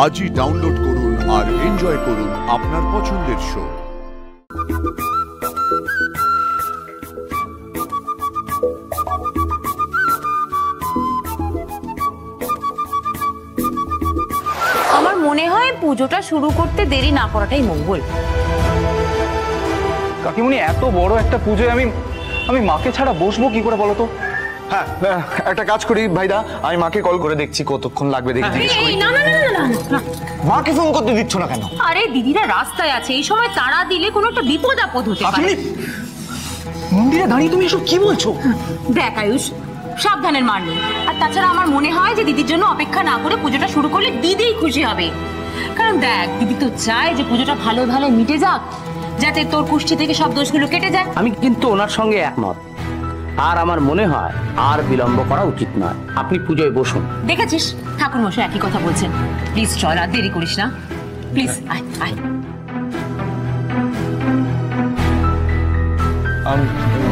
আজই ডাউনলোড করুন আর এনজয় করুন আপনার পছন্দের শো। আমার মনে হয় পুজোটা শুরু করতে দেরি না করাটাই মঙ্গল। কাকিমুনি, এত বড় একটা পুজোয় আমি মাকে ছাড়া বসবো কি করে বলো তো? হ্যাঁ, একটা কাজ করি ভাইদা, আমি মাকে কল করে দেখছি কতক্ষণ লাগবে দেখি। না না না না না, মাকে ফোন করতে দিচ্ছ না কেন? আরে দিদিরা রাস্তায় আছে, এই সময় তাড়া দিলে কোনো একটা বিপদ আপদ হতে পারে। মন্দিরে দাঁড়িয়ে তুমি এসব কি বলছো? দেখ আয়ুষ, সাবধানের মার নেই। আর তাছাড়া আমার মনে হয় যে দিদির জন্য অপেক্ষা না করে পুজোটা শুরু করলে দিদিই খুশি হবে। কারণ দেখ, দিদি তো চায় যে পুজোটা ভালো ভালো মিটে যাক, যাতে তোর কুষ্টি থেকে সব দোষগুলো কেটে যায়। আমি কিন্তু ওনার সঙ্গে একমত, আর আমার মনে হয় আর বিলম্ব করা উচিত নয়। আপনি পুজোয় বসুন। দেখেছিস ঠাকুর মশাই একই কথা বলছেন। প্লিজ চল, আর দেরি করিস না, প্লিজ আয় আয়।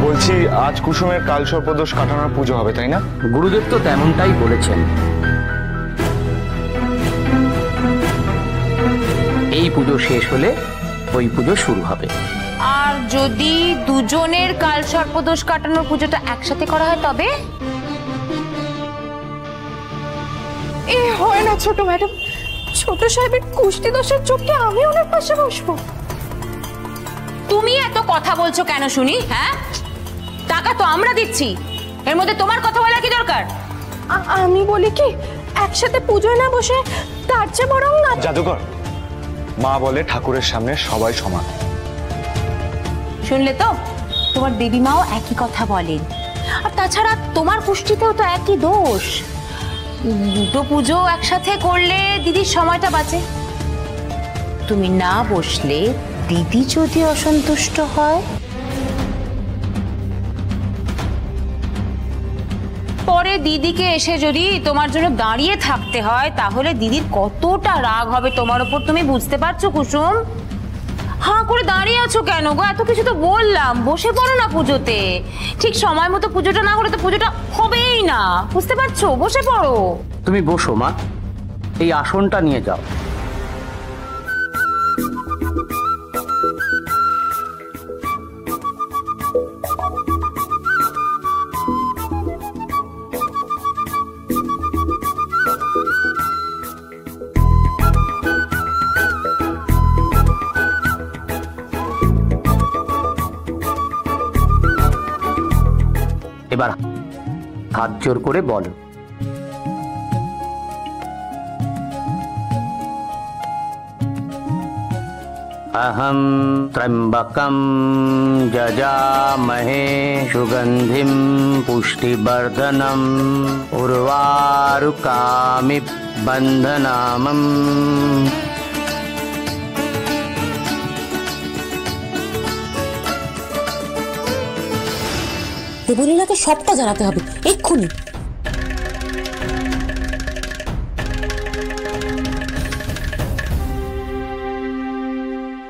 বলছি, আজ কুসুমের কালসর্পদোষ কাটানোর পুজো হবে, তাই না? গুরুদেব তো তেমনটাই বলেছেন। এই পুজো শেষ হলে ওই পুজো শুরু হবে। আর যদি দুজনের কাল সর্পদোষ কাটানোর পুজোটা একসাথে করা হয় তবে? এ হয় না ছোট ম্যাডাম, ছোট সাহেবের কুষ্টি দোষের চোখে আমি ওনার পাশে বসবো। তুমি এত কথা বলছো কেন শুনি? হ্যাঁ, টাকা তো আমরা দিচ্ছি, এর মধ্যে তোমার কথা বলা কি দরকার? আমি বলি কি, একসাথে পুজোয় না বসে তার চেয়ে বরং না। জাদুকর, মা বলে ঠাকুরের সামনে সবাই সমান। শুনলে তো, তোমার দেবী মাও একই কথা বলেন। আর তাছাড়া তোমার কুষ্টিতেও তো একই দোষ। দুটো পুজো একসাথে করলে দিদির সময়টা বাঁচে। তুমি না বসলে দিদি যদি অসন্তুষ্ট হয়, পরে দিদিকে এসে যদি তোমার জন্য দাঁড়িয়ে থাকতে হয়, তাহলে দিদির কতটা রাগ হবে তোমার উপর তুমি বুঝতে পারছো কুসুম? হাঁ করে দাঁড়িয়ে আছো কেন গো? এত কিছু তো বললাম, বসে পড়ো না পুজোতে। ঠিক সময় মতো পুজোটা না হলে তো পুজোটা হবেই না, বুঝতে পারছো? বসে পড়ো। তুমি বসো মা, এই আসনটা নিয়ে যাও। এবার হাত জোর করে বলো, अहम त्र्यंबकम जजामहे सुगंधिम पुष्टिवर्धनम उर्वारुकामिव बंधनामम। দেবলীলাকে সবটা জানাতে হবে এক্ষুনি।